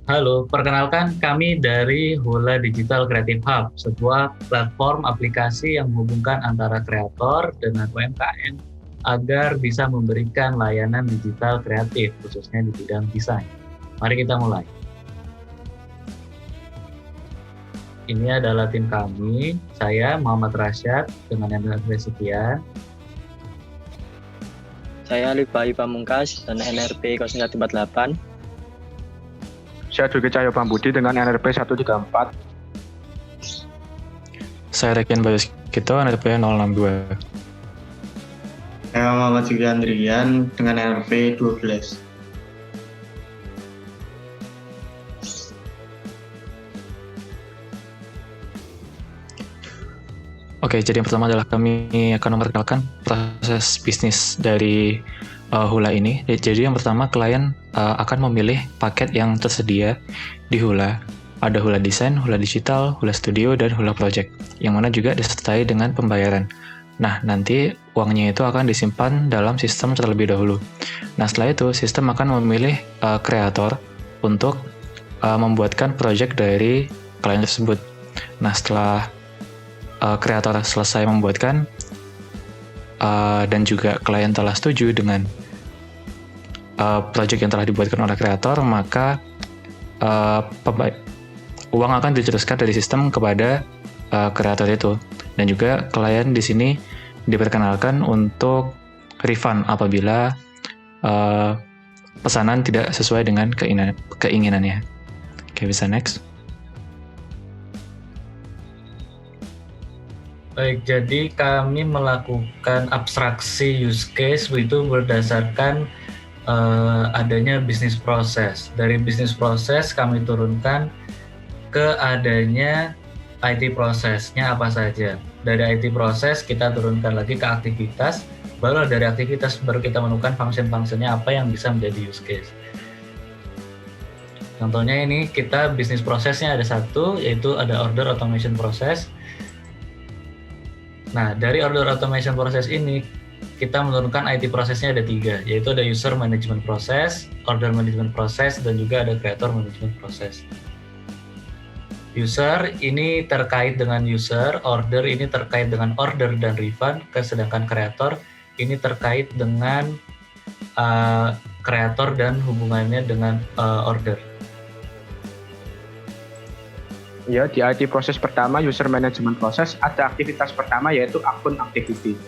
Halo, perkenalkan kami dari Hula Digital Creative Hub, sebuah platform aplikasi yang menghubungkan antara kreator dengan UMKM agar bisa memberikan layanan digital kreatif, khususnya di bidang desain. Mari kita mulai. Ini adalah tim kami, saya Muhammad Rasyad dengan NRP sekian. Saya Libai Pamungkas dan NRP 0148. Saya Dwi Cahyo Pambudi dengan NRP 134. Saya Rekian Bayuskito, NRP 062. Saya Muhammad Zikri Andrian dengan NRP 12. Oke, jadi yang pertama adalah kami akan memperkenalkan proses bisnis dari Hula ini. Jadi yang pertama klien akan memilih paket yang tersedia di Hula. Ada Hula Design, Hula Digital, Hula Studio, dan Hula Project, yang mana juga disertai dengan pembayaran. Nah, nanti uangnya itu akan disimpan dalam sistem terlebih dahulu. Nah, setelah itu sistem akan memilih kreator untuk membuatkan project dari klien tersebut. Nah, setelah kreator selesai membuatkan dan juga klien telah setuju dengan project yang telah dibuatkan oleh kreator, maka uang akan diteruskan dari sistem kepada kreator itu. Dan juga klien di sini diperkenalkan untuk refund apabila pesanan tidak sesuai dengan keinginannya. Oke, bisa next. Baik, jadi kami melakukan abstraksi use case itu berdasarkan adanya bisnis proses. Dari bisnis proses kami turunkan ke adanya IT prosesnya apa saja. Dari IT proses kita turunkan lagi ke aktivitas, baru dari aktivitas baru kita menemukan function-functionnya apa yang bisa menjadi use case. Contohnya ini kita bisnis prosesnya ada satu, yaitu ada order automation process. Nah, dari order automation process ini, kita menurunkan IT prosesnya ada 3, yaitu ada user management process, order management process, dan juga ada creator management process. User ini terkait dengan user, order ini terkait dengan order dan refund, sedangkan creator ini terkait dengan creator dan hubungannya dengan order. Ya, di IT proses pertama, user management process, ada aktivitas pertama yaitu akun activity.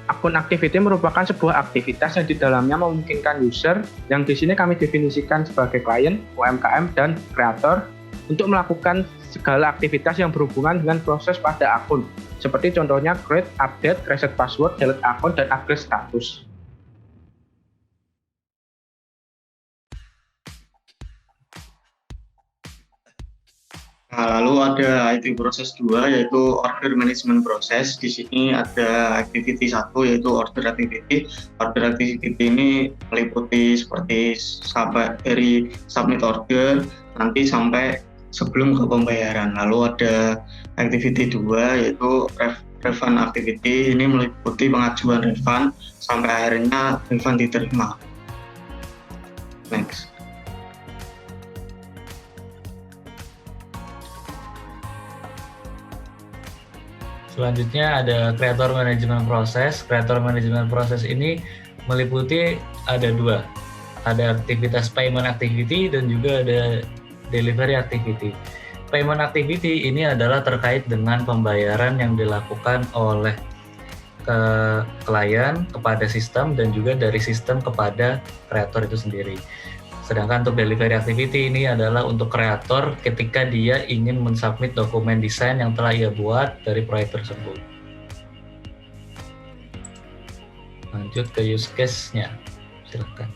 Akun activity merupakan sebuah aktivitas yang di dalamnya memungkinkan user, yang di sini kami definisikan sebagai klien, UMKM, dan kreator, untuk melakukan segala aktivitas yang berhubungan dengan proses pada akun, seperti contohnya create, update, reset password, delete akun, dan upgrade status. Nah, lalu ada IT proses 2 yaitu order management process. Di sini ada activity 1 yaitu order activity. Order activity ini meliputi seperti sampai dari submit order nanti sampai sebelum ke pembayaran. Lalu ada activity 2 yaitu refund activity. Ini meliputi pengajuan refund sampai akhirnya refund diterima. Next. Selanjutnya ada creator management process. Creator management process ini meliputi ada 2. Ada aktivitas payment activity dan juga ada delivery activity. Payment activity ini adalah terkait dengan pembayaran yang dilakukan oleh klien kepada sistem dan juga dari sistem kepada kreator itu sendiri. Sedangkan untuk delivery activity ini adalah untuk kreator ketika dia ingin mensubmit dokumen desain yang telah ia buat dari proyek tersebut. Lanjut ke use case-nya, silakan.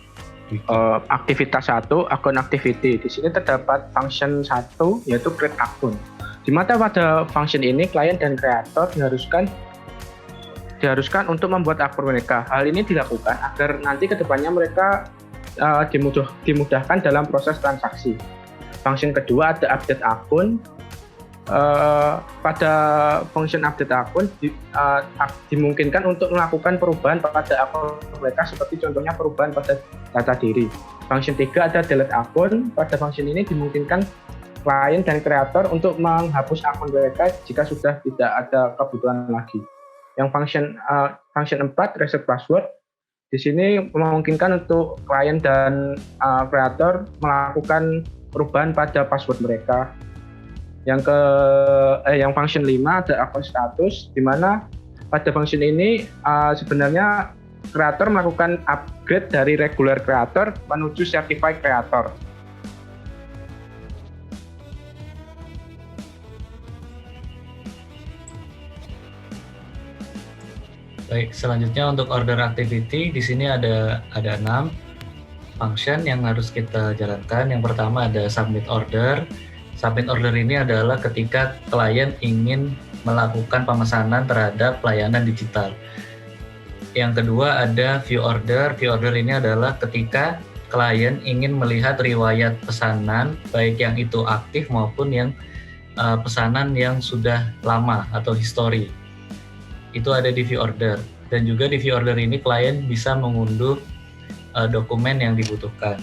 Aktivitas 1, akun activity. Di sini terdapat function 1 yaitu create akun. Di mana pada function ini klien dan kreator diharuskan untuk membuat akun mereka. Hal ini dilakukan agar nanti kedepannya mereka dimudahkan dalam proses transaksi. Function kedua ada update akun. pada function update akun dimungkinkan untuk melakukan perubahan pada akun mereka, seperti contohnya perubahan pada data diri. Function 3 ada delete akun. Pada function ini dimungkinkan klien dan kreator untuk menghapus akun mereka jika sudah tidak ada kebutuhan lagi. Yang function 4 reset password, di sini memungkinkan untuk klien dan kreator melakukan perubahan pada password mereka. Yang function 5 ada akun status, di mana pada function ini sebenarnya kreator melakukan upgrade dari regular kreator menuju certified kreator. Baik, selanjutnya untuk order activity di sini ada 6 function yang harus kita jalankan. Yang pertama ada submit order. Submit order ini adalah ketika klien ingin melakukan pemesanan terhadap layanan digital. Yang kedua ada view order. View order ini adalah ketika klien ingin melihat riwayat pesanan, baik yang itu aktif maupun yang pesanan yang sudah lama atau history. Itu ada di view order. Dan juga di view order ini klien bisa mengunduh dokumen yang dibutuhkan.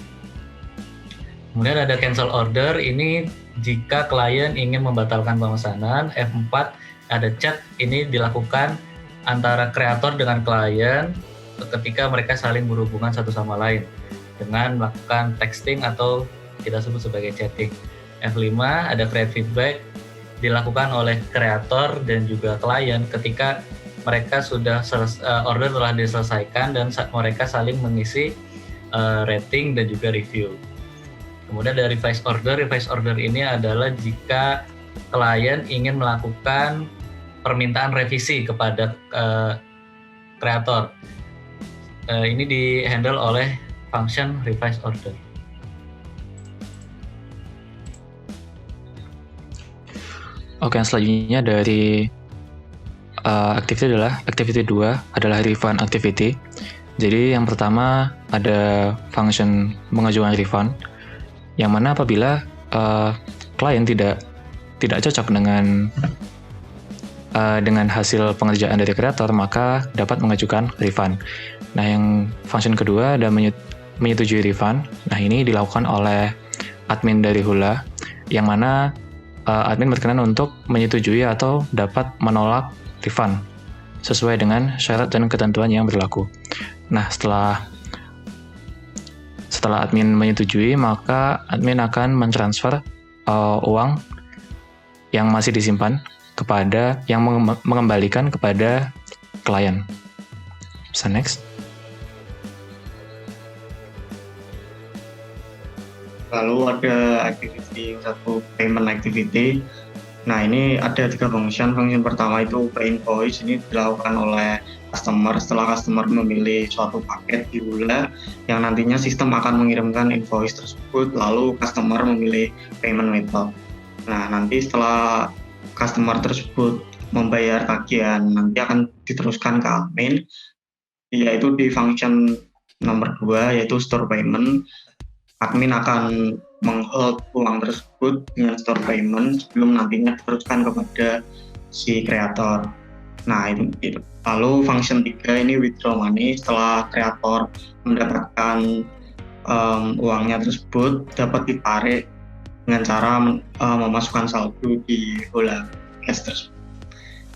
Kemudian ada cancel order, ini jika klien ingin membatalkan pemesanan. F4 ada chat, ini dilakukan antara kreator dengan klien ketika mereka saling berhubungan satu sama lain dengan melakukan texting atau kita sebut sebagai chatting. F5 ada create feedback, dilakukan oleh kreator dan juga klien ketika mereka sudah order telah diselesaikan dan mereka saling mengisi rating dan juga review. Kemudian ada revise order. Revise order ini adalah jika klien ingin melakukan permintaan revisi kepada kreator. Ini di-handle oleh function revise order. Oke, selanjutnya dari activity 2 adalah refund activity. Jadi yang pertama ada function mengajukan refund, yang mana apabila klien tidak cocok dengan hasil pengerjaan dari kreator, maka dapat mengajukan refund. Nah, yang function kedua ada menyetujui refund. Nah, ini dilakukan oleh admin dari Hula, yang mana admin berkenan untuk menyetujui atau dapat menolak refund sesuai dengan syarat dan ketentuan yang berlaku. Nah, setelah admin menyetujui, maka admin akan mentransfer uang yang masih disimpan kepada yang mengembalikan kepada klien. Bisa next. Lalu ada activity 1, payment activity. Nah, ini ada 3 function. Function pertama itu pre-invoice, ini dilakukan oleh customer setelah customer memilih suatu paket di Hula yang nantinya sistem akan mengirimkan invoice tersebut, lalu customer memilih payment method. Nah, nanti setelah customer tersebut membayar tagihan, nanti akan diteruskan ke admin, yaitu di function nomor 2 yaitu store payment. Admin akan meng-hold uang tersebut dengan store payment sebelum nantinya diteruskan kepada si kreator. Nah, itu. Lalu function 3 ini withdraw money. Setelah kreator mendapatkan uangnya tersebut dapat ditarik dengan cara memasukkan saldo di Hula Cash tersebut.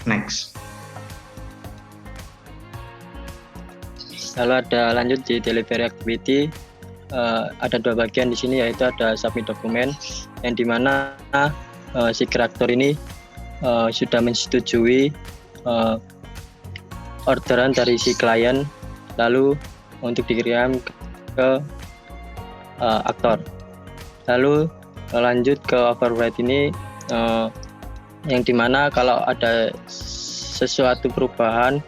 Next. Lalu ada lanjut di delivery activity. Ada 2 bagian di sini, yaitu ada submit dokumen yang dimana si kreator ini sudah menyetujui orderan dari si klien, lalu untuk dikirim ke aktor. Lalu lanjut ke override ini yang dimana kalau ada sesuatu perubahan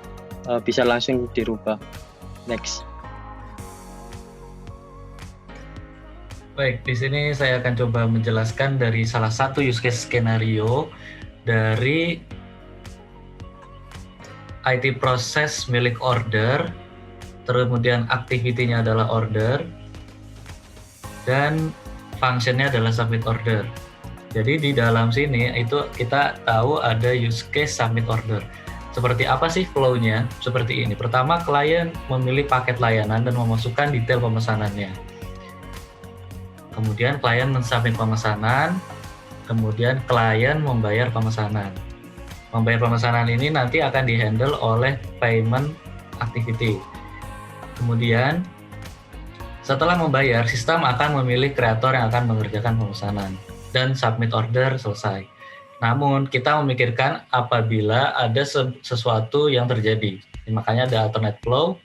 bisa langsung dirubah. Next. Baik, di sini saya akan coba menjelaskan dari salah satu use case skenario dari IT proses milik order, kemudian activity-nya adalah order, dan function-nya adalah submit order. Jadi di dalam sini itu kita tahu ada use case submit order. Seperti apa sih flow-nya? Seperti ini. Pertama, klien memilih paket layanan dan memasukkan detail pemesanannya. Kemudian klien mensubmit pemesanan, kemudian klien membayar pemesanan. Membayar pemesanan ini nanti akan dihandle oleh payment activity. Kemudian setelah membayar, sistem akan memilih kreator yang akan mengerjakan pemesanan dan submit order selesai. Namun kita memikirkan apabila ada sesuatu yang terjadi. Makanya ada alternate flow,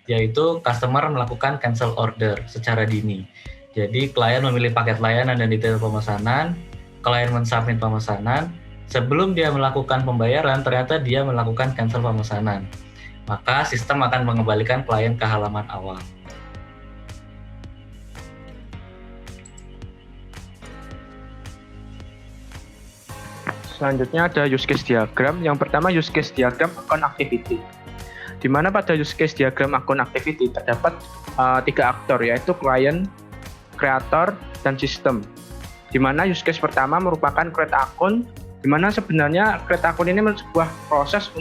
yaitu customer melakukan cancel order secara dini. Jadi klien memilih paket layanan dan detail pemesanan, klien mensubmit pemesanan, sebelum dia melakukan pembayaran ternyata dia melakukan cancel pemesanan. Maka sistem akan mengembalikan klien ke halaman awal. Selanjutnya ada use case diagram. Yang pertama use case diagram account activity. Di mana pada use case diagram account activity terdapat 3 aktor, yaitu klien, kreator, dan sistem. Di mana use case pertama merupakan create akun, di mana sebenarnya create akun ini sebuah proses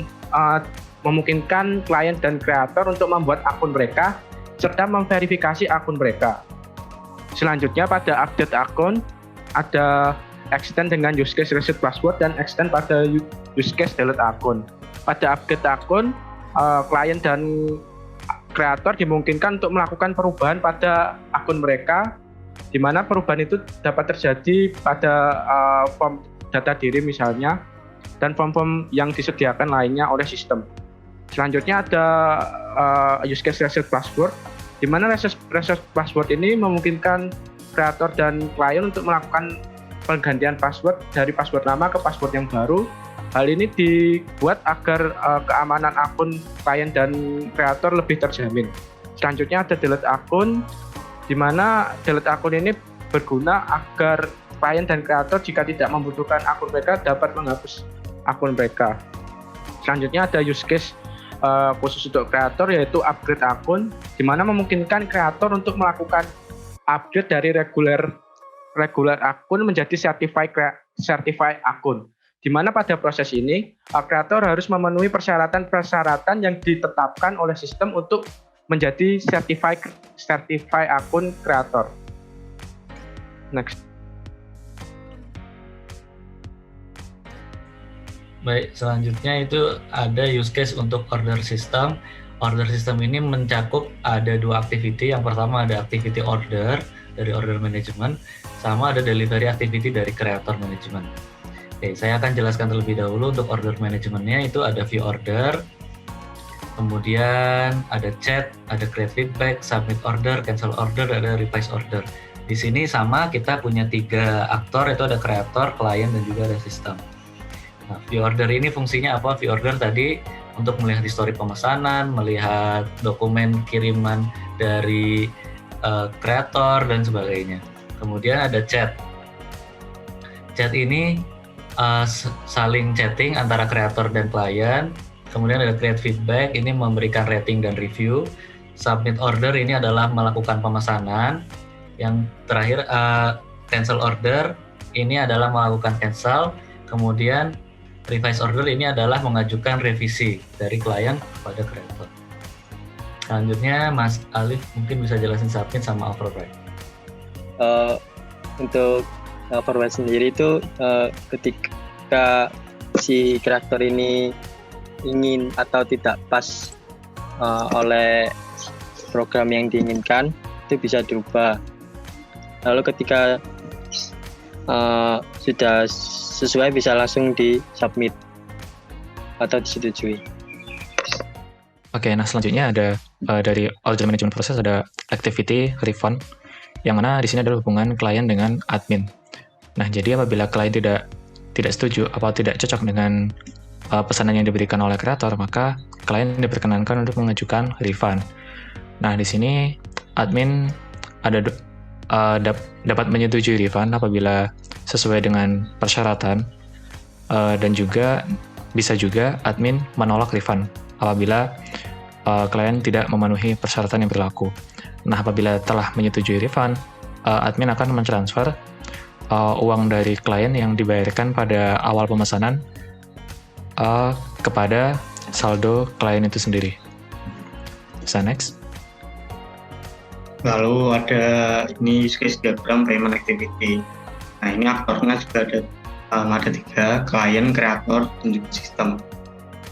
memungkinkan klien dan kreator untuk membuat akun mereka serta memverifikasi akun mereka. Selanjutnya pada update akun ada extend dengan use case reset password dan extend pada use case delete akun. Pada update akun, klien dan kreator dimungkinkan untuk melakukan perubahan pada akun mereka, di mana perubahan itu dapat terjadi pada form data diri misalnya, dan form-form yang disediakan lainnya oleh sistem. Selanjutnya ada use case reset password, di mana reset password ini memungkinkan kreator dan klien untuk melakukan penggantian password dari password lama ke password yang baru. Hal ini dibuat agar keamanan akun klien dan kreator lebih terjamin. Selanjutnya ada delete akun, di mana delete akun ini berguna agar klien dan kreator jika tidak membutuhkan akun mereka dapat menghapus akun mereka. Selanjutnya ada use case khusus untuk kreator, yaitu upgrade akun, di mana memungkinkan kreator untuk melakukan upgrade dari regular akun menjadi certified akun, di mana pada proses ini kreator harus memenuhi persyaratan-persyaratan yang ditetapkan oleh sistem untuk menjadi certified akun kreator. Next. Baik, selanjutnya itu ada use case untuk order system. Order system ini mencakup ada 2 activity. Yang pertama ada activity order dari order management, sama ada delivery activity dari creator management. Oke, saya akan jelaskan terlebih dahulu untuk order managementnya. Itu ada view order, kemudian ada chat, ada create feedback, submit order, cancel order, ada revise order. Di sini sama, kita punya 3 aktor, itu ada creator, klien, dan juga ada sistem. Nah, view order ini fungsinya apa? View order tadi untuk melihat histori pemesanan, melihat dokumen kiriman dari kreator dan sebagainya. Kemudian ada chat. Chat ini saling chatting antara kreator dan klien. Kemudian ada create feedback, ini memberikan rating dan review. Submit order ini adalah melakukan pemesanan. Yang terakhir cancel order ini adalah melakukan cancel. Kemudian revise order ini adalah mengajukan revisi dari klien kepada kreator. Selanjutnya Mas Alif mungkin bisa jelasin submit sama override. Untuk override sendiri itu ketika si kreator ini ingin atau tidak pas oleh program yang diinginkan, itu bisa diubah. Lalu ketika sudah sesuai bisa langsung di submit atau disetujui. Oke, nah selanjutnya ada dari order management process ada activity refund, yang mana di sini adalah hubungan klien dengan admin. Nah, jadi apabila klien tidak setuju atau tidak cocok dengan pesanan yang diberikan oleh kreator, maka klien diperkenankan untuk mengajukan refund. Nah, di sini admin dapat menyetujui refund apabila sesuai dengan persyaratan, dan juga bisa juga admin menolak refund apabila klien tidak memenuhi persyaratan yang berlaku. Nah, apabila telah menyetujui refund, admin akan mentransfer uang dari klien yang dibayarkan pada awal pemesanan kepada saldo klien itu sendiri. Bisa next. Lalu ada ini use case diagram payment activity. Nah, ini aktornya juga ada 3, klien, kreator, dan juga sistem.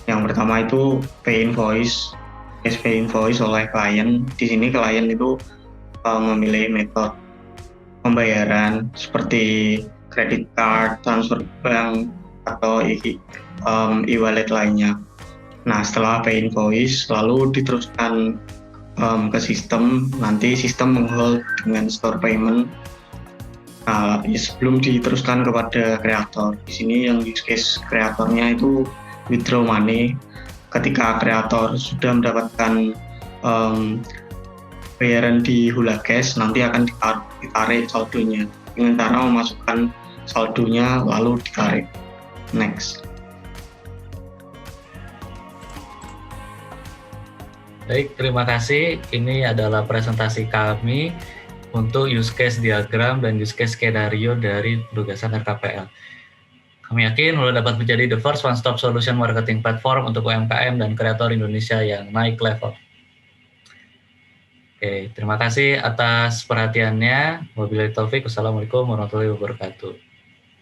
Yang pertama itu pay invoice. Pay invoice oleh klien. Di sini klien itu memilih metode pembayaran seperti credit card, transfer bank, atau e-wallet lainnya. Nah, setelah pay invoice lalu diteruskan ke sistem, nanti sistem menghold dengan store payment. Nah, sebelum diteruskan kepada kreator. Di sini yang use case kreatornya itu withdraw money. Ketika kreator sudah mendapatkan bayaran di Hula Cash, nanti akan ditarik saldonya dengan cara memasukkan saldonya lalu ditarik. Next. Baik, terima kasih. Ini adalah presentasi kami untuk use case diagram dan use case skenario dari penugasan RKPL. Kami yakin Hula dapat menjadi the first one-stop solution marketing platform untuk UMKM dan kreator Indonesia yang naik level. Oke, terima kasih atas perhatiannya. Wabillahi taufik. Wassalamualaikum warahmatullahi wabarakatuh.